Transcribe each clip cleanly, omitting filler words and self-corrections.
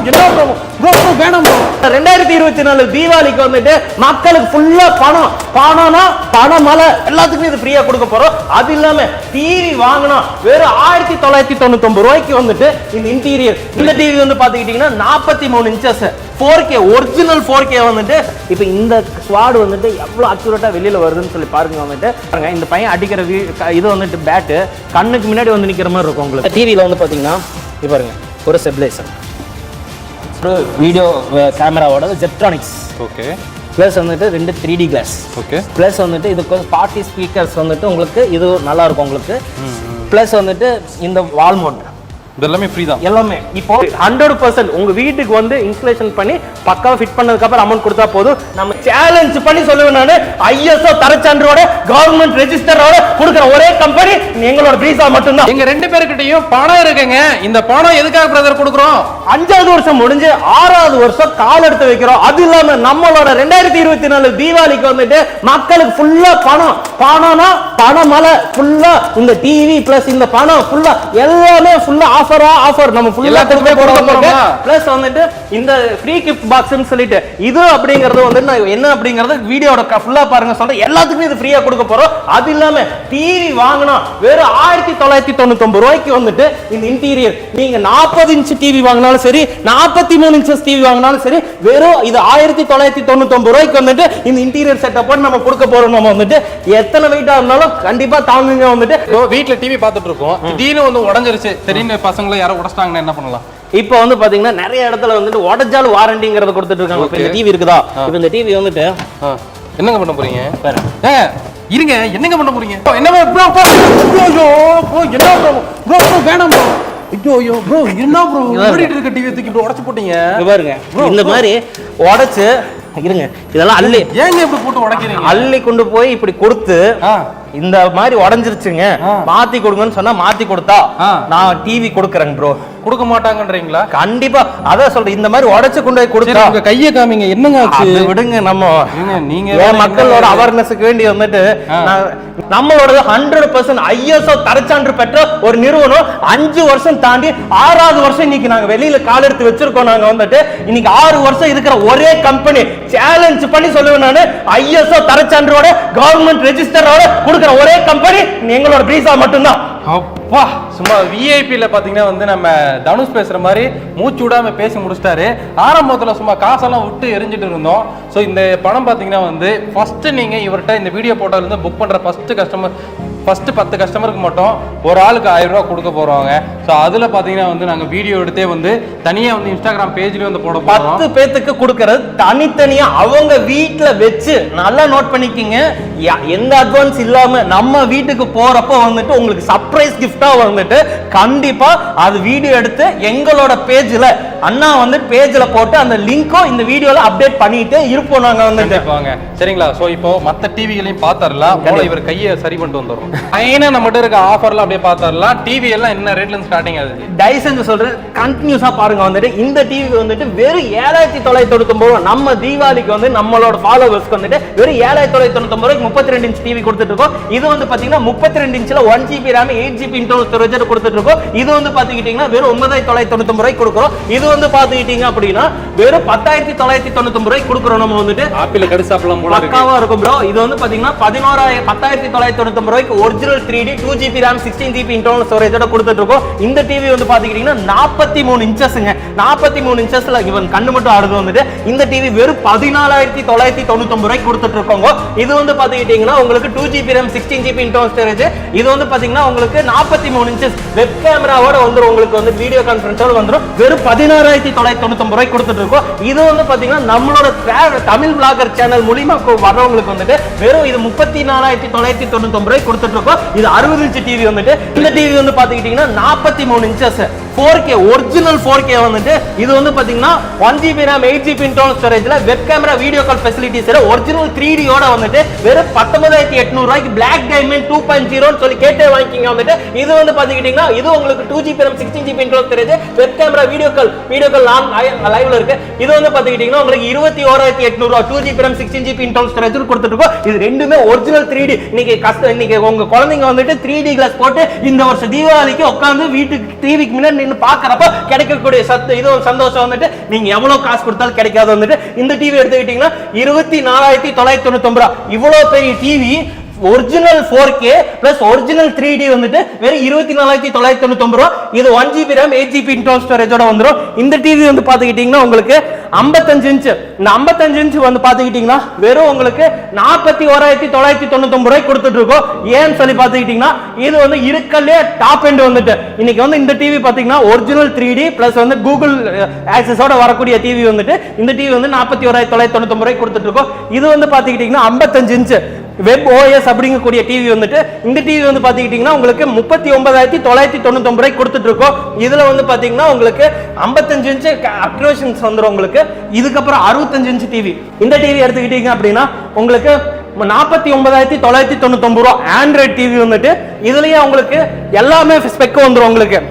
என்ன ப்ரோ வேணாம் ப்ரோ. 2024 தீபாவளிக்கு வந்துட்டு மக்களுக்கு ஃபுல்லா பணம்னா பணமலை எல்லாத்துக்குமே இது ஃப்ரீயா கொடுக்க போறோம். அது இல்லாம டிவி வாங்கினா வெறும் 1999 ரூபாய்க்கு வந்துட்டு இந்த இன்டீரியர். இந்த டிவி வந்து பாத்துக்கிட்டீங்கன்னா 43 இன்ச்சஸ் 4K ஒரிஜினல் 4K வந்துட்டு இப்போ இந்த ஸ்வாட் வந்துட்டு எவ்வளவு அக்யூரேட்டா வெளியில வருதுன்னு சொல்லி பாருங்க. வந்துட்டு பாருங்க இந்த பையன் அடிக்கிற இது வந்துட்டு பேட்டு கண்ணுக்கு முன்னாடி வந்து நிக்கிற மாதிரி இருக்கும். உங்களுக்கு டிவியில வந்து பாத்தீங்கன்னா இது பாருங்க ஒரு ஸ்டெபிலைசர், ஒரு வீடியோ கேமராவோட ஜெப்ட்ரானிக்ஸ். ஓகே. ப்ளஸ் வந்துட்டு 2 3D கிளாஸ். ஓகே. ப்ளஸ் வந்துட்டு இதுக்கு பார்ட்டி ஸ்பீக்கர்ஸ் வந்துட்டு உங்களுக்கு இது நல்லா இருக்கும் உங்களுக்கு. ப்ளஸ் வந்துட்டு இந்த வால் மவுண்ட் இதெல்லாமே ஃப்ரீ தான். எல்லாமே இப்போ 100% உங்க வீட்டுக்கு வந்து இன்ஸ்டலேஷன் பண்ணி பக்காவா ஃபிட் பண்ணதுக்கு அப்புறம் அமௌண்ட் கொடுத்தா போதும். நம்ம சேலஞ்ச் பண்ணி சொல்லுவேன் நானு, ISO தரச்சான்றோட கவர்மெண்ட் ரெஜிஸ்டரோட கொடுக்கிற ஒரே கம்பெனி எங்களோட பிரீசா மட்டும்தான். எங்க 2 பேர்கிட்டயும் பணம் இருக்குங்க. இந்த பணம் எதுக்காக பிரதர் கொடுக்குறோம்? 5வது வருஷம் முடிஞ்சு 6வது வருஷம் கால் எடுத்து வைக்கிறோம். அது இல்லாம நம்மளோட 2024 தீபாவளிக்கு வந்துட்டு மக்களுக்கு ஃபுல்லா பணம்னா பணமலை ஃபுல்லா இந்த டிவி பிளஸ் இந்த பணம் ஃபுல்லா எல்லாமே ஃபுல்லா ஆஃபர் நம்ம ஃபுல்லா கொடுக்க போறோம். பிளஸ் வந்துட்டு இந்த ஃப்ரீ கிஃப்ட் பாக்ஸ்னு சொல்லிட்டு இது அப்படிங்கிறது வந்து என்ன அப்படிங்கறது வீடியோட ஃபுல்லா பாருங்க சொல்றேன். எல்லாத்துக்குமே இது ஃப்ரீயா கொடுக்க போறோம். அது இல்லாம டிவி வாங்கினா வெறும் 1999 ரூபாய்க்கு வந்துட்டு இந்த இன்டீரியர். நீங்க 40 இன்ச் டிவி வாங்கினாலும் சரி 43 இன்ச்சஸ் டிவி வாங்கினாலும் சரி வெறும் இது 1999 ரூபாய்க்கு வந்துட்டு இந்த இன்டீரியர் செட்டப் போட்டு நம்ம கொடுக்க போறோம். நம்ம வந்துட்டு எத்தனை வெயிட்டா இருந்தாலும் கண்டிப்பா தாங்குங்க. வந்துட்டு வீட்டுல டிவி பார்த்துட்டு இருக்கோம், திடீர்னு வந்து உடஞ்சிருச்சு, திடீர்னு பசங்களை யாரோ உடைச்சிட்டாங்கன்னா என்ன பண்ணலாம்? இப்போ வந்து பாத்தீங்கன்னா நிறைய இடத்துல வந்துட்டு உடஞ்சாலும் வாரண்டிங்கிறத கொடுத்துட்டு இருக்காங்க. இப்போ இந்த டிவி இருக்குதா, இப்போ இந்த டிவி வந்துட்டு என்னங்க பண்ண போறீங்க? இருங்க, என்னங்க பண்ண போறீங்க? என்ன ப்ரோ என்ன ப்ரோ வேணாம் ப்ரோ. ஐயோ ப்ரோ என்ன ப்ரோ ஓடிட்டு இருக்க டிவி தூக்கி இப்படி உடைச்சு போட்டீங்க பாருங்க. இந்த மாதிரி உடைச்சு இருங்க, இதெல்லாம் அள்ளி ஏங்க இப்படி போட்டு உடைக்கிறீங்க? அள்ளி கொண்டு போய் இப்படி கொடுத்து இந்த மாதிரி உடஞ்சிருச்சுங்க மாத்தி கொடுங்கன்னு சொன்னா மாத்தி கொடுத்தா நான் டிவி கொடுக்குறேன் ப்ரோ. கொடுக்க மாட்டாங்கன்றீங்களா? கண்டிப்பா அதான் சொல்றேன். இந்த மாதிரி உடைச்சு கொண்டு போய் கொடுத்தா உங்க கையை காமிங்க. என்னங்க ஆச்சு? விடுங்க, நம்ம நீங்க மக்களோட அவேர்னஸ்க்கு வேண்டி வந்துட்டு நம்மளோட 100% ISO தரச்சான்று பெற்ற ஒரு நிறுவனம் 5 வருஷம் தாண்டி 6வது வருஷம் இன்னைக்கு நாங்க வெளியில கால் எடுத்து வச்சிருக்கோம். நாங்க வந்துட்டு இன்னைக்கு 6 வருஷம் இருக்கிற ஒரே கம்பெனி சேலஞ்ச் பண்ணி சொல்லுவேன் நானு, ISO தரச்சான்றோட கவர்மெண்ட் ரெஜிஸ்டரோட கொடுக்கிற ஒரே கம்பெனி எங்களோட பிரீசா மட்டும்தான். அப்பா சும்மா விஐபியில் பார்த்தீங்கன்னா வந்து நம்ம தனுஷ் பேசுகிற மாதிரி மூச்சு விடாம பேசி முடிச்சிட்டாரு. ஆரம்பத்தில் சும்மா காசெல்லாம் விட்டு எரிஞ்சிட்டு இருந்தோம். ஸோ இந்த பணம் பார்த்தீங்கன்னா வந்து ஃபர்ஸ்ட் நீங்கள் இவர்கிட்ட இந்த வீடியோ போட்டோலேருந்து புக் பண்ணுற ஃபர்ஸ்ட் 10 கஸ்டமருக்கு மட்டும் ஒரு ஆளுக்கு 1000 ரூபா கொடுக்க போறோங்க. ஸோ அதில் பார்த்தீங்கன்னா வந்து நாங்கள் வீடியோ எடுத்தே வந்து தனியாக வந்து இன்ஸ்டாகிராம் பேஜ்லேயே வந்து போட போகிறோம். 10 பேத்துக்கு கொடுக்கறது தனித்தனியாக அவங்க வீட்டில் வச்சு நல்லா நோட் பண்ணிக்கிங்க. எந்த அட்வான்ஸ் இல்லாம நம்ம வீட்டுக்கு போறப்போ வந்துட்டு உங்களுக்கு சர்ப்ரைஸ் கிஃப்டா வந்துட்டு கண்டிப்பா அது வீடியோ எடுத்து எங்களோட பேஜ்ல அண்ணா வந்து பேஜ்ல போட்டு அந்த லிங்க்கும் இந்த வீடியோல அப்டேட் பண்ணிட்டு இருப்போம் நாங்க வந்துட்டு. சரிங்களா? சோ இப்போ மத்த டிவிகளையும் பார்த்தறலாம். இவர் கையை சரி பண்ணிட்டு வந்துறோம். ஐனா நம்மட்ட இருக்க ஆஃபர்லாம் அப்படியே பார்த்தறலாம். டிவி எல்லாம் என்ன ரேட்ல இருந்து ஸ்டார்டிங் ஆகுது? டைசன் சொல்றது கண்டினியூஸா பாருங்க. வந்துட்டு இந்த டிவி வந்துட்டு வெறும் 7999 ரூபாய். நம்ம தீபாவளிக்கு வந்து நம்மளோட ஃபாலோவர்ஸ்க்கு வந்துட்டு வெறும் 7999 ரூபாய்க்கு 32 இன்ச் டிவி கொடுத்துட்டு இருக்கோம். இது வந்து பாத்தீங்கன்னா 32 இன்ச்ல 1GB RAM 8GB internal storage கொடுத்துட்டு இருக்கோம். இது வந்து பாத்தீங்கன்னா வெறும் 9999 ரூபாய்க்கு கொடுக்குறோம். இது வந்து பாத்துக்கிட்டீங்க அப்படின்னா வெறும் 10999 ரூபாய்க்கு கொடுக்குறோம். நம்ம வந்துட்டு ஆப்பிள் கடி சாப்பிடலாம் போல பக்காவா இருக்கும் ப்ரோ. இது வந்து பாத்தீங்கன்னா 11999 ரூபாய்க்கு original 3D 2GB RAM 16GB internal ஸ்டோரேஜோட கொடுத்துட்டு இருக்கோம். இந்த டிவி வந்து பாத்தீங்கன்னா 43 இன்ச்சஸ்ங்க. 43 இன்ச்சஸ்ல இவன் கண்ணு மட்டும் ஆடுது. வந்துட்டு இந்த டிவி வெறும் 14999 ரூபாய்க்கு கொடுத்துட்டு இருக்கோங்க. இது வந்து பாத்தீங்கன்னா உங்களுக்கு 2GB RAM 16GB internal storage. இது வந்து பாத்தீங்கன்னா உங்களுக்கு 43 இன்ச்சஸ் வெப் கேமராவோட வந்துரும். உங்களுக்கு வந்து வீடியோ கான்ஃபரன்ஸோட வந்துரும். வெறும் 16999 ரூபாய்க்கு கொடுத்துட்டு இருக்கோம். இது வந்து பாத்தீங்கன்னா நம்மளோட தமிழ் vlogger சேனல் மூலமா வரவங்களுக்கு வந்துட்டு வெறும் இது 34999 ரூபாய்க்கு கொடுத்துட்டு இருக்கோம். இது 60 இன்ச் டிவி வந்துட்டு இந்த டிவி வந்து பாத்தீங்கன்னா 43 இன்ச்சஸ் 4K ஒரிஜினல் 4K வந்துட்டு இது வந்து பாத்தீங்கன்னா 1GB RAM 8GB இன்டர்னல் ஸ்டோரேஜ்ல web camera video call facilities original 3D ஓட வந்துட்டு வெறும் 19800 ரூபாய்க்கு Black Diamond 2.0 ன்னு சொல்லி கேட்டே வாங்கிக்கிங்க. வந்துட்டு இது வந்து பாத்தீங்கன்னா இது உங்களுக்கு 2GB RAM 16GB internal storage web camera video கால் லைவ்ல இருக்கு. இது வந்து பாத்தீங்கன்னா உங்களுக்கு 21800 ரூபாய் 2GB RAM 16GB internal storage கொடுத்துட்டு இருக்கோம். இது ரெண்டுமே ஒரிஜினல் 3D. இன்னைக்கு உங்க குழந்தைங்க வந்துட்டு 3D கிளாஸ் போட்டு இந்த வருஷம் தீபாவளிக்கு உட்கார்ந்து வீட்டுக்கு டிவிக்கு முன்னாடி அப்படின்னு பாக்குறப்ப கிடைக்கக்கூடிய இது ஒரு சந்தோஷம் வந்துட்டு நீங்க எவ்வளவு காசு கொடுத்தாலும் கிடைக்காது வந்துட்டு இந்த டிவி எடுத்துக்கிட்டீங்கன்னா 24,999 இவ்வளவு பெரிய TV original 4K plus original 3D வந்துட்டு வெறும் 24,999 இது 1GB RAM 8GB இன்டர்னல் ஸ்டோரேஜோட வந்துரும். இந்த டிவி வந்து பாத்துக்கிட்டீங்கன்னா உங்களுக்கு 55 இன்ச். இந்த 55 இன்ச் வந்து பாத்துக்கிட்டீங்கன்னா வெறும் உங்களுக்கு 41,999 ரூபாய் கொடுத்துட்டு இருக்கோம். ஏன்னு சொல்லி பாத்துக்கிட்டீங்கன்னா இது வந்து இருக்கலே டாப் எண்ட் வந்துட்டு இன்னைக்கு வந்து இந்த டிவி பாத்தீங்கன்னா ஒரிஜினல் 3D பிளஸ் வந்து கூகுள் ஆக்சஸோட வரக்கூடிய டிவி வந்துட்டு இந்த டிவி வந்து 41,999 ரூபாய் கொடுத்துட்டு இருக்கோம். இது வந்து பாத்துக்கிட்டீங்கன்னா 55 இன்ச் வெப் ஓஎஸ் அப்படிங்கக்கூடிய டிவி வந்துட்டு இந்த டிவி வந்து பாத்துக்கிட்டீங்கன்னா உங்களுக்கு 39,999 ரூபாய் கொடுத்துட்டு இருக்கோம். இதுல வந்து பாத்தீங்கன்னா உங்களுக்கு 55 இன்ச் அப்கிரேஷன்ஸ் வந்துரும் உங்களுக்கு. இதுக்கப்புறம் 65 இன்ச் டிவி இந்த டிவி எடுத்துக்கிட்டீங்க அப்படின்னா உங்களுக்கு 49,999 ரூபாய் ஆண்ட்ராய்ட் டிவி வந்துட்டு இதுலயே உங்களுக்கு எல்லாமே ஸ்பெக் வந்துரும் உங்களுக்கு.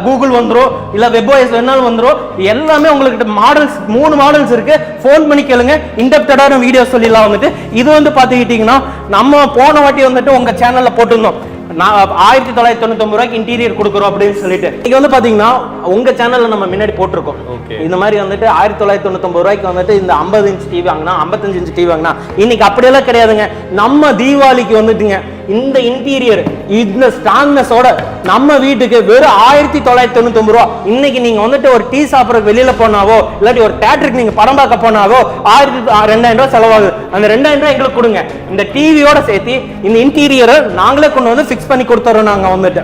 கூகுள் வந்துரும் இல்ல வெப்ஓஎஸ் வேணாலும் வந்துரும். எல்லாமே உங்களுக்கு மாடல்ஸ் 3 மாடல்ஸ் இருக்கு. ஃபோன் பண்ணி கேளுங்க, இன்டெப்டடான வீடியோ சொல்லிடலாம் வந்துட்டு. இது வந்து பாத்துக்கிட்டீங்கன்னா நம்ம போன வாட்டி வந்துட்டு உங்க சேனல்ல போட்டிருந்தோம் 1999 ரூபாய்க்கு இன்டீரியர் கொடுக்குறோம் அப்படின்னு சொல்லிட்டு. இங்க வந்து பாத்தீங்கன்னா உங்க சேனல்ல நம்ம முன்னாடி போட்டிருக்கோம் இந்த மாதிரி வந்துட்டு 1999 ரூபாய்க்கு வந்துட்டு இந்த 50 இன்ச் டிவி வாங்கினா 55 இன்ச் டிவி வாங்கினா. இன்னைக்கு அப்படியெல்லாம் கிடையாதுங்க. நம்ம தீபாவளிக்கு வந்துட்டுங்க இந்த இன்டீரியர் இந்த ஸ்ட்ராங்னஸோட நம்ம வீட்டுக்கு வெறும் 1999 ரூபா. இன்னைக்கு நீங்க வந்துட்டு ஒரு டீ சாப்பிட்றதுக்கு வெளியில போனாவோ இல்லாட்டி ஒரு தியேட்டருக்கு நீங்க படம் பார்க்க போனாவோ 2,000 ரூபாய் செலவாகுது. அந்த 2,000 ரூபாய் எங்களுக்கு கொடுங்க. இந்த டிவியோட சேர்த்து இந்த இன்டீரியரை நாங்களே கொண்டு வந்து ஃபிக்ஸ் பண்ணி கொடுத்துறோம். நாங்க வந்துட்டு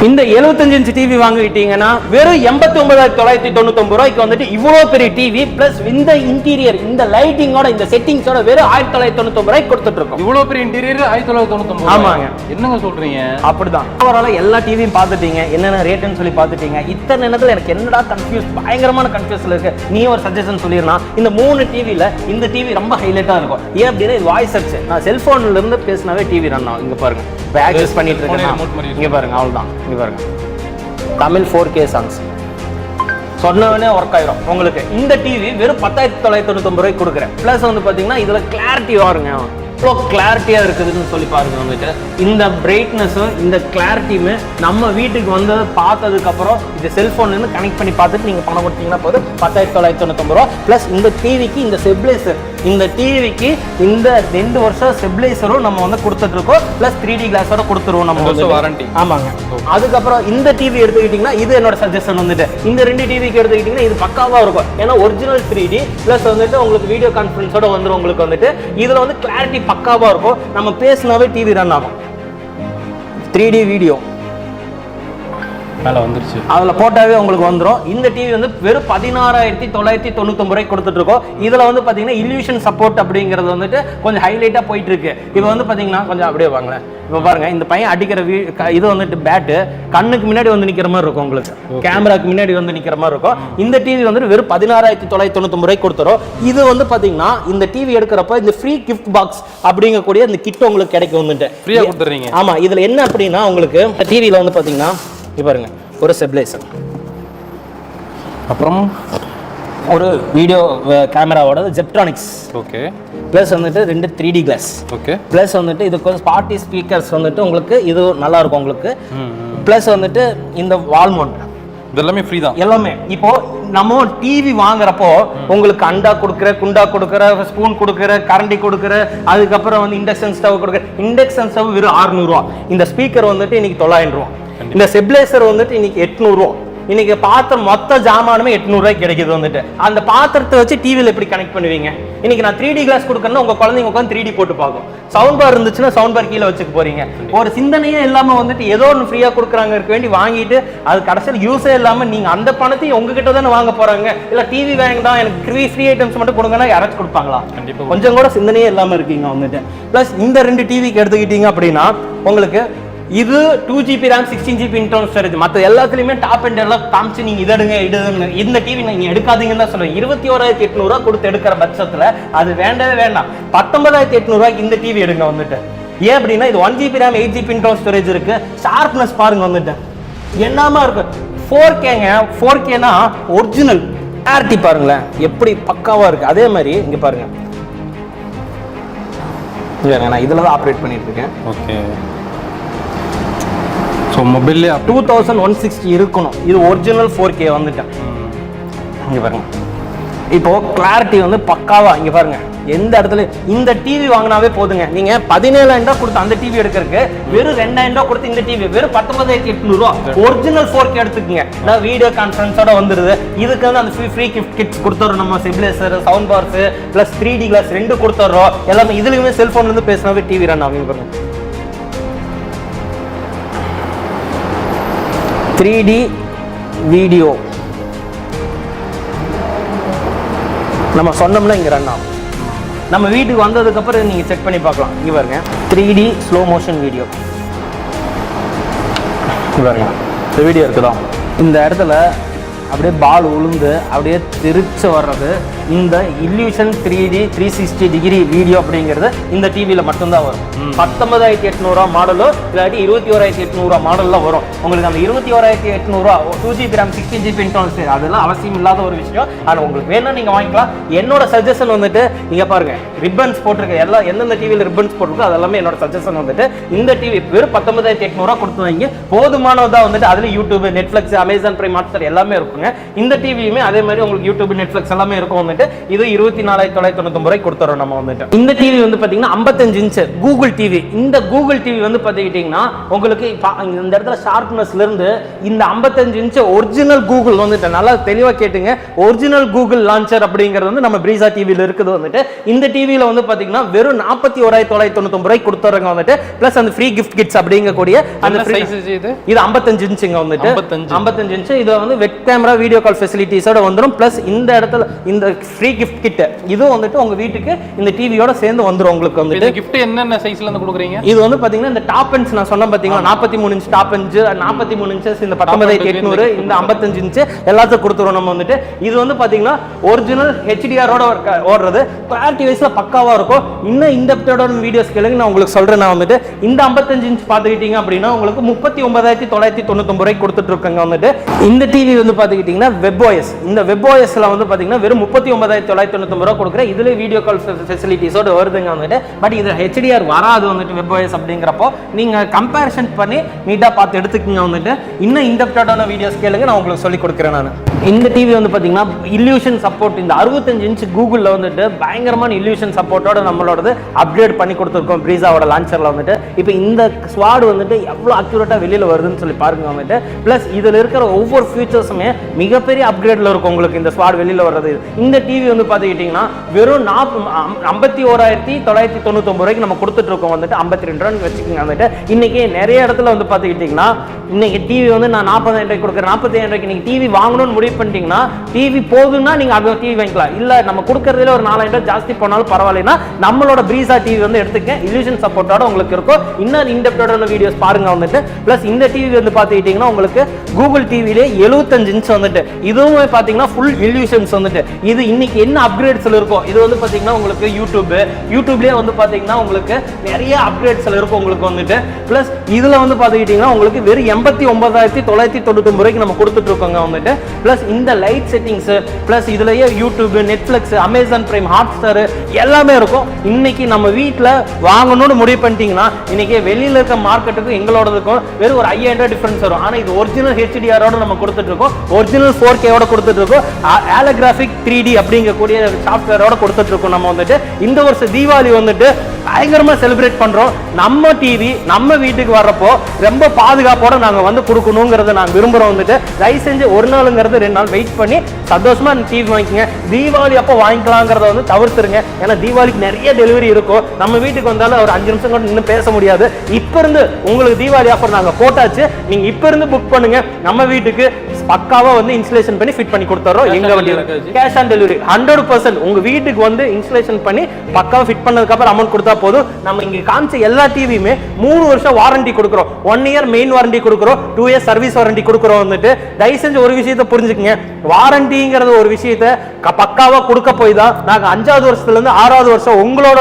இந்த 75 இன்ச் டிவி வாங்கிட்டீங்கன்னா வெறும் 89,999 ரூபாய்க்கு வந்துட்டு இவ்வளவு பெரிய டிவி பிளஸ் இந்த இன்டீரியர் இந்த லைட்டிங்கோட இந்த செட்டிங்ஸோட வெறும் 1999 ரூபாய்க்கு கொடுத்துட்டு இருக்கோம். இவ்வளவு பெரிய இன்டீரியர் 1999. ஆமாங்க. என்னங்க சொல்றீங்க? அப்படிதான். ஓவரால எல்லா டிவியும் பார்த்துட்டீங்க, என்னென்ன ரேட்னு சொல்லி பார்த்துட்டீங்க. இத்தனை நேரத்துல எனக்கு என்னடா கன்ஃபியூஸ், பயங்கரமான கன்ஃபியூஸ்ல இருக்கு. நீ ஒரு சஜஷன் சொல்லிடலாம். இந்த 3 டிவில இந்த டிவி ரொம்ப ஹைலைட்டா இருக்கும். ஏன் அப்படின்னா இது வாய்ஸ் சர்ச். நான் செல்போன்ல இருந்து பேசினாவே டிவி ரன் ஆகும். இங்க பாருங்க, ஆக்சஸ் பண்ணிட்டு இருக்கேன். இங்க பாருங்க, அவ்வளவுதான். இங்க பாருங்க, தமிழ் 4K சாங்ஸ் சொன்னவனே ஒர்க் ஆயிரும் உங்களுக்கு. இந்த டிவி வெறும் 10,999 ரூபாய்க்கு கொடுக்குறேன். பிளஸ் வந்து பாத்தீங்கன்னா இதுல கிளாரிட்டி வருங்க, எவ்வளோ கிளாரிட்டியா இருக்குதுன்னு சொல்லி பாருங்க. வந்துட்டு இந்த பிரைட்னஸும் இந்த கிளாரிட்டியுமே நம்ம வீட்டுக்கு வந்து பார்த்ததுக்கு அப்புறம் இந்த செல்போன்ல கனெக்ட் பண்ணி பார்த்துட்டு நீங்க பணம் கொடுத்தீங்கன்னா போதும் 10,999 ரூபா. பிளஸ் இந்த டிவிக்கு இந்த ஸ்டெபிலைசர், இந்த டிவிக்கு இந்த 2 வருஷம் ஸ்டெபிலைசரும் நம்ம வந்து கொடுத்துட்டு இருக்கோம். பிளஸ் 3D கிளாஸோட கொடுத்துருவோம் நம்ம வாரண்டி. ஆமாங்க. அதுக்கப்புறம் இந்த டிவி எடுத்துக்கிட்டீங்கன்னா இது என்னோட சஜஷன் வந்துட்டு இந்த 2 டிவிக்கு எடுத்துக்கிட்டீங்கன்னா இது பக்காவா இருக்கும். ஏன்னா ஒரிஜினல் 3D பிளஸ் வந்துட்டு உங்களுக்கு வீடியோ கான்ஃபரன்ஸோட வந்துடும். உங்களுக்கு வந்துட்டு இதுல வந்து கிளாரிட்டி பக்காவா இருக்கும். நம்ம பேசினாவே டிவி ரன் ஆகும். 3D வீடியோ மேல வந்துருச்சு, அதுல போட்டாவே உங்களுக்கு வந்துரும். இந்த டிவி வந்து வெறும் 16,999 ரூபாய்க்கு கொடுத்துட்டு இருக்கோம். இதுல வந்து பாத்தீங்கன்னா இல்யூஷன் சப்போர்ட் அப்படிங்கிறது வந்துட்டு கொஞ்சம் ஹைலைட்டா போயிட்டு இருக்கு. இப்போ வந்து பாத்தீங்கன்னா கொஞ்சம் அப்படியே வாங்களேன். இப்போ பாருங்க, இந்த பையன் அடிக்கிற இது வந்துட்டு பேட்டு கண்ணுக்கு முன்னாடி வந்து நிக்கிற மாதிரி இருக்கும். உங்களுக்கு கேமராக்கு முன்னாடி வந்து நிக்கிற மாதிரி இருக்கும். இந்த டிவி வந்து வெறும் 16,999 ரூபாய்க்கு கொடுத்துரும். இது வந்து பாத்தீங்கன்னா இந்த டிவி எடுக்கிறப்ப இந்த ஃப்ரீ கிஃப்ட் பாக்ஸ் அப்படிங்கக்கூடிய இந்த கிட் உங்களுக்கு கிடைக்கும். வந்துட்டு ஃப்ரீயா கொடுத்துறீங்க. ஆமா. இதுல என்ன அப்படின்னா உங்களுக்கு டிவில வந்து பாத்தீங்கன்னா இங்க பாருங்க, ஒரு ஸ்டெபிலைசர், அப்புறம் ஒரு வீடியோ கேமராவோட ஜெப்ட்ரானிக்ஸ். ஓகே. பிளஸ் வந்துட்டு 2 3D கிளாஸ். ஓகே. பிளஸ் வந்துட்டு இதுக்கு வந்து பார்ட்டி ஸ்பீக்கர்ஸ் வந்துட்டு உங்களுக்கு இது நல்லா இருக்கும் உங்களுக்கு. பிளஸ் வந்துட்டு இந்த வால் மவுண்ட் இதெல்லாமே ஃப்ரீ தான். எல்லாமே இப்போ நம்ம டிவி வாங்குறப்போ உங்களுக்கு அண்டா கொடுக்குற, குண்டா கொடுக்குற, ஸ்பூன் கொடுக்குற, கரண்டி கொடுக்குற, அதுக்கப்புறம் வந்து இண்டக்ஷன் ஸ்டவ் கொடுக்குற. இண்டக்ஷன் ஸ்டவ் வெறும் 600 ரூபா. இந்த ஸ்பீக்கர் வந்துட்டு இன்னைக்கு 900 ரூபா. இந்த ஸ்டெபிலைசர் வந்துட்டு இன்னைக்கு 800 ரூபா. இன்னைக்கு பாத்திரம் மொத்த ஜாமானுமே 800 ரூபாய்க்கு கிடைக்குது. வந்துட்டு அந்த பாத்திரத்தை வச்சு டிவியில் எப்படி கனெக்ட் பண்ணுவீங்க? இன்னைக்கு நான் 3D கிளாஸ் கொடுக்கறேன்னா உங்க குழந்தைங்க உட்காந்து 3D போட்டு பார்க்கும். சவுண்ட் பார் இருந்துச்சுன்னா சவுண்ட் பார் கீழே வச்சுக்க போறீங்க. ஒரு சிந்தனையே இல்லாம வந்துட்டு ஏதோ ஒன்று ஃப்ரீயா கொடுக்குறாங்க இருக்க வேண்டி வாங்கிட்டு அது கடைசியில் யூஸே இல்லாம நீங்க அந்த பணத்தையும் உங்ககிட்ட தானே வாங்க போறாங்க. இல்ல டிவி வேண்டாம் எனக்கு ஃப்ரீ ஐட்டம்ஸ் மட்டும் கொடுங்கன்னா யாராச்சும் கொடுப்பாங்களா? கண்டிப்பா. கொஞ்சம் கூட சிந்தனையே இல்லாம இருக்கீங்க வந்துட்டு. பிளஸ் இந்த 2 டிவிக்கு எடுத்துக்கிட்டீங்க அப்படின்னா உங்களுக்கு இது 2GB RAM 16GB internal storage. மற்ற எல்லாத்துலயுமே டாப் அண்ட் எல்லாம் காமிச்சு நீங்க இதடுங்க இடுங்க. இந்த டிவி நீங்க எடுக்காதீங்கன்னு தான் சொல்லுவேன். 21,800 ரூபாய் கொடுத்து எடுக்கிற பட்சத்துல அது வேண்டவே வேண்டாம். 19,800 ரூபாய்க்கு இந்த டிவி எடுங்க வந்துட்டு. ஏன் அப்படின்னா இது 1GB RAM 8GB internal storage இருக்கு. ஷார்ப்னஸ் பாருங்க வந்துட்டு என்னமா இருக்கு. 4Kங்க. 4Kனா ஒரிஜினல் கிளாரிட்டி பாருங்களேன் எப்படி பக்காவா இருக்கு. அதே மாதிரி இங்க பாருங்க, நான் இதுல தான் ஆப்ரேட் பண்ணிட்டு இருக்கேன். ஓகே. ஸோ மொபைல்லே 2160 இருக்கணும். இது ஒரிஜினல் 4K வந்துட்டேன். இங்க பாருங்க, இப்போ கிளாரிட்டி வந்து பக்காவா இங்க பாருங்க. எந்த இடத்துல இந்த டிவி வாங்கினாவே போதுங்க. நீங்க 17,000 கொடுத்து அந்த டிவி எடுக்கிறதுக்கு வெறும் 2,000 கொடுத்து இந்த டிவி வெறும் 19,800 ஒரிஜினல் 4K எடுத்துக்கங்க. நான் வீடியோ கான்ஃபரன்ஸோட வந்துருது. இதுக்கு வந்து அந்த ஃப்ரீ கிஃப்ட் கிட்ஸ் கொடுத்துறோம். நம்ம stabiliser, sound box plus 3D glass 2 கொடுத்துறோம். எல்லாமே இதுலயுமே செல்போன்ல இருந்து பேசினாவே டிவி ரன் ஆகும். பாருங்க 3D வீடியோ நம்ம சொன்னோம்னா இங்க ரன் ஆகும். நம்ம வீட்டுக்கு வந்ததுக்கு அப்புறம் நீங்க செக் பண்ணி பார்க்கலாம். இங்க பாருங்க 3D ஸ்லோ மோஷன் வீடியோ. இங்க பாருங்க இந்த வீடியோ இருக்குதா, இந்த இடத்துல அப்படியே பால் உளுந்து அப்படியே திருச்சு வர்றது இந்த இல்லூஷன் 3D 360 டிகிரி வீடியோ அப்படிங்கிறது இந்த டிவியில மட்டும்தான் வரும். 19,800 மாடலோ இல்லாட்டி 21,800 மாடல்ல வரும். உங்களுக்கு அந்த 21,800 2GB RAM 16GB இன்டர்னல் அதெல்லாம் அவசியம் இல்லாத ஒரு விஷயம். ஆனால் உங்களுக்கு வேணும்னா நீங்க வாங்கிக்கலாம். என்னோட சஜஷன் வந்துட்டு நீங்க பாருங்க ரிப்பன்ஸ் போட்டிருக்க எல்லாம் எந்தெந்த டிவியில் ரிப்பன்ஸ் போட்டிருக்கோ அதெல்லாமே என்னோட சஜஷன் வந்துட்டு இந்த டிவி வெறும் 19,800 கொடுத்து வாங்கி போதுமானதா வந்துட்டு அதுல YouTube, Netflix, Amazon prime, Hotstar எல்லாமே இருக்குங்க. இந்த டிவியுமே அதே மாதிரி உங்களுக்கு யூடியூப், நெட்ஃபிளிக்ஸ் எல்லாமே இருக்கும் வந்துட்டு. இது 24,999 கொடுத்துறோம் நம்ம வந்துட்டு. இந்த டிவி வந்து பாத்தீங்கன்னா 55 இன்ச் கூகுள் டிவி. இந்த கூகுள் டிவி வந்து பாத்தீங்கன்னா உங்களுக்கு இந்த இடத்துல ஷார்ப்னஸ்ல இருந்து இந்த 55 இன்ச் ஒரிஜினல் கூகுள் வந்துட்டு நல்லா தெளிவா கேட்டுங்க. ஒரிஜினல் கூகுள் லான்ச்சர் அப்படிங்கிறது வந்து நம்ம பிரீசா டிவில இருக்குது வந்துட்டு. இந்த டிவில வந்து பாத்தீங்கன்னா வெறும் 41,999 கொடுத்துறோங்க வந்துட்டு. பிளஸ் அந்த ஃப்ரீ கிஃப்ட் கிட்ஸ் அப்படிங்கக்கூடிய அந்த சைஸ் இது 55 இன்ச்சுங்க வந்துட்டு. 55 இன்ச் இது வந்து வெப் கேமரா வீடியோ கால் ஃபெசிலிட்டிஸோட வந்துரும். பிளஸ் இந்த இடத்துல இந்த ஃப்ரீ கிஃப்ட் கிட் இது வந்துட்டு உங்க வீட்டுக்கு இந்த டிவியோட சேர்ந்து வந்துரும். உங்களுக்கு வந்து இந்த gift என்னென்ன சைஸ்ல இருந்து கொடுக்குறீங்க? இது வந்து பாத்தீங்கன்னா இந்த டாப் எண்ட்ஸ் நான் சொன்னேன் பாத்தீங்களா, 43 இன்ச் டாப் எண்ட், 43 இன்ச்சஸ் இந்த 19,800 இந்த 55 இன்ச் எல்லாத்தையும் கொடுத்துறோம் நம்ம வந்துட்டு. இது வந்து பாத்தீங்கன்னா ஒரிஜினல் HDR ஓட ஓடுறது. குவாலிட்டி வைஸ்ல பக்காவா இருக்கும். இன்னும் இந்த எபிசோட வீடியோஸ் கேளுங்க, நான் உங்களுக்கு சொல்றேன். நான் வந்துட்டு இந்த 55 இன்ச் பாத்துக்கிட்டீங்க அப்படின்னா உங்களுக்கு 39,999 கொடுத்துட்டு இருக்கங்க வந்துட்டு. இந்த டிவி வந்து பாத்துக்கிட்டீங்கன்னா WebOS. இந்த WebOSல வந்து பாத்தீங்கன்னா வெறும் 39,999 கொடுக்குறேன். இதுல வீடியோ கால் ஃபெசிலிட்டிஸோட வருதுங்க வந்துட்டு. பட் இது HDR வராது வந்துட்டு WebOS அப்படிங்கிறப்போ நீங்க கம்பேரிசன் பண்ணி நீட்டா பார்த்து எடுத்துக்கங்க வந்துட்டு. இன்னும் இந்த எபிசோடான வீடியோஸ் கேளுங்க, நான் உங்களுக்கு சொல்லி கொடுக்குறேன். நான் இந்த டிவி வந்து பாத்தீங்கன்னா இல்லூஷன் சப்போர்ட் இந்த 65 இன்ச் கூகுள்ல வந்துட்டு பயங்கரமான இல்லூஷன் சப்போர்ட்டோட நம்மளோடது அப்கிரேட் பண்ணி கொடுத்துருக்கோம் பிரீசாவோட லான்ச்சர்ல வந்துட்டு. இப்போ இந்த ஸ்வாட் வந்துட்டு எவ்வளவு அக்யூரேட்டா வெளியில வருதுன்னு சொல்லி பாருங்க வந்துட்டு. பிளஸ் இதுல இருக்கிற ஒவ்வொரு ஃபீச்சர்ஸுமே மிகப்பெரிய அப்கிரேட்ல இருக்கும் உங்களுக்கு இந்த ஸ்வாட் வெளியில வர்றது. இந்த டிவி வந்து பாத்துக்கிட்டீங்கன்னா வெறும் 51,999 நம்ம கொடுத்துட்டு இருக்கோம் வந்துட்டு. 52 வச்சுக்கோங்க வந்துட்டு. இன்னைக்கு நிறைய இடத்துல வந்து பாத்துக்கிட்டீங்கன்னா இன்னைக்கு டிவி வந்து நான் 40,000 கொடுக்குறேன், 45,000 நீங்க டிவி வாங்கணும்னு முடிவு பண்ணிட்டீங்கன்னா டிவி போதுன்னா நீங்க அந்த டிவி வாங்கிக்கலாம். இல்ல நம்ம கொடுக்கறதுல ஒரு 4,000 ஜாஸ்தி போனாலும் பரவாயில்லைன்னா நம்மளோட பிரீசா டிவி வந்து எடுத்துக்க இல்லூஷன் சப்போர்ட்டோட உங்களுக்கு இருக்கும். இன்னும் இன்டெப்டான வீடியோஸ் பாருங்க வந்துட்டு. பிளஸ் இந்த டிவி வந்து பாத்துக்கிட்டீங்கன்னா உங்களுக்கு கூகுள் டிவிலே 75 இன்ச் வந்துட்டு இதுவுமே பாத்தீங்கன்னா ஃபுல் இல்லூஷன்ஸ் வந்துட்டு. இது இன்னைக்கு என்ன அப்கிரேட்ஸ்ல இருக்கும் இது வந்து பாத்தீங்கன்னா உங்களுக்கு யூடியூப்லயே வந்து பாத்தீங்கன்னா உங்களுக்கு நிறைய அப்கிரேட்ஸ்ல இருக்கும் உங்களுக்கு வந்துட்டு. பிளஸ் இதுல வந்து பாத்துக்கிட்டீங்கன்னா உங்களுக்கு வெறும் 89,999 நம்ம கொடுத்துட்டு இருக்கோங்க வந்துட்டு. பிளஸ் இந்த லைட் செட்டிங்ஸ் பிளஸ் இதுலயே YouTube, Netflix, Amazon prime, Hotstar எல்லாமே இருக்கும். இன்னைக்கு நம்ம வீட்டுல வாங்கணும்னு முடிவு பண்ணிட்டீங்கன்னா இன்னைக்கு வெளியில இருக்க மார்க்கெட்டுக்கும் எங்களோடதுக்கும் வெறும் ஒரு 5,000 டிஃபரன்ஸ் வரும். ஆனா இது ஒரிஜினல் HDR ஓட நம்ம கொடுத்துட்டு இருக்கோம், ஒரிஜினல் 4K ஓட கொடுத்துட்டு இருக்கோம், ஆலோகிராஃபிக் 3D அப்படிங்கக்கூடிய சாஃப்ட்வேரோட கொடுத்துட்டு இருக்கோம் நம்ம வந்துட்டு. இந்த வருஷம் தீபாவளி வந்துட்டு பயங்கரமா செலிப்ரேட் பண்றோம். நம்ம டிவி நம்ம வீட்டுக்கு வர்றப்போ ரொம்ப பாதுகாப்போட நாங்க வந்து கொடுக்கணுங்கிறத நாங்க விரும்புறோம் வந்துட்டு. தயவு செஞ்சு ஒரு நாளுங்கிறது 2 நாள் வெயிட் பண்ணி சந்தோஷமா டிவி வாங்கிக்கங்க. தீபாவளி அப்போ வாங்கிக்கலாங்கிறத வந்து தவிர்த்துருங்க. ஏன்னா தீபாவளிக்கு நிறைய டெலிவரி இருக்கும். நம்ம வீட்டுக்கு வந்தாலும் ஒரு 5 நிமிஷம் கூட இன்னும் பேச முடியாது. இப்ப இருந்து உங்களுக்கு தீபாவளி ஆஃபர் நாங்க போட்டாச்சு. நீங்க இப்ப இருந்து புக் பண்ணுங்க. நம்ம வீட்டுக்கு பக்காவா வந்து இன்ஸ்டலேஷன் பண்ணி ஃபிட் பண்ணி கொடுத்துறோம். எங்க வண்டியில கேஷ் ஆன் டெலிவரி 100% உங்க வீட்டுக்கு வந்து இன்ஸ்டலேஷன் பண்ணி பக்காவா ஃபிட் பண்ணதுக்கு அப்புறம் அமௌண்ட் கொடுத்தா போதும். நம்ம இங்க காமிச்ச எல்லா டிவியுமே 3 வருஷம் வாரண்டி கொடுக்குறோம். 1 இயர் மெயின் வாரண்டி கொடுக்குறோம், 2 இயர் சர்வீஸ் வாரண்டி கொடுக்குறோம் வந்துட்டு. தயவு செஞ்சு ஒரு விஷயத்தை புரிஞ்சுக்கங்க, வாரண்டிங்கிறது ஒரு விஷயத்தை பக்காவா கொடுக்க போய் தான் நாங்க 5வது வருஷத்துல இருந்து 6வது வருஷம் உங்களோட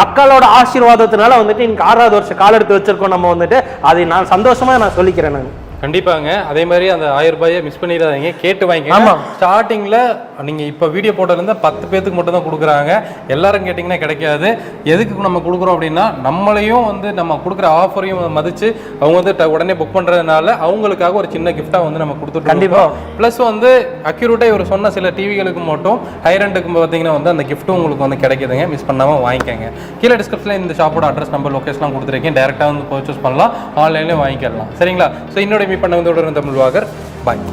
மக்களோட ஆசீர்வாதத்தினால வந்துட்டு இன்னைக்கு 6வது வருஷம் கால் எடுத்து வச்சிருக்கோம் நம்ம வந்துட்டு. அதை நான் சந்தோஷமா நான் சொல்லிக்கிறேன். நான் கண்டிப்பாங்க. அதே மாதிரி அந்த 1000 ரூபாயை மிஸ் பண்ணிடாதீங்க, கேட்டு வாங்கிக்கோங்க. ஆமா. ஸ்டார்டிங்ல நீங்க இப்ப வீடியோ போட்டதுல 10 பேத்துக்கு மட்டும் தான் கொடுக்குறாங்க. எல்லாரும் கேட்டிங்கன்னா கிடைக்காது. எதுக்கு நம்ம கொடுக்குறோம் அப்படின்னா, நம்மளையும் வந்து நம்ம கொடுக்குற ஆஃபரையும் மதிச்சு அவங்க வந்து உடனே புக் பண்றதுனால அவங்களுக்காக ஒரு சின்ன கிஃப்டா வந்து நம்ம கொடுத்துட்டு கண்டிப்பா. ப்ளஸ் வந்து அக்யூரேட்டா இவர் சொன்ன சில டிவிகளுக்கு மட்டும் ஹைரண்டுக்கு பார்த்தீங்கன்னா வந்து அந்த கிஃப்ட்டும் உங்களுக்கு வந்து கிடைக்குதுங்க. மிஸ் பண்ணாம வாங்கிக்கோங்க. கீழே டிஸ்கிரிப்ஷன்ல இந்த ஷாப்போட அட்ரஸ், நம்பர், லொகேஷன்லாம் கொடுத்துருக்கேன். டேரக்டா வந்து பர்ச்சேஸ் பண்ணலாம், ஆன்லைன்லேயும் வாங்கிக்கலாம். சரிங்களா? ஸோ இன்னொரு மீட் பண்ண வந்து தமிழ் வாகர். பாய்.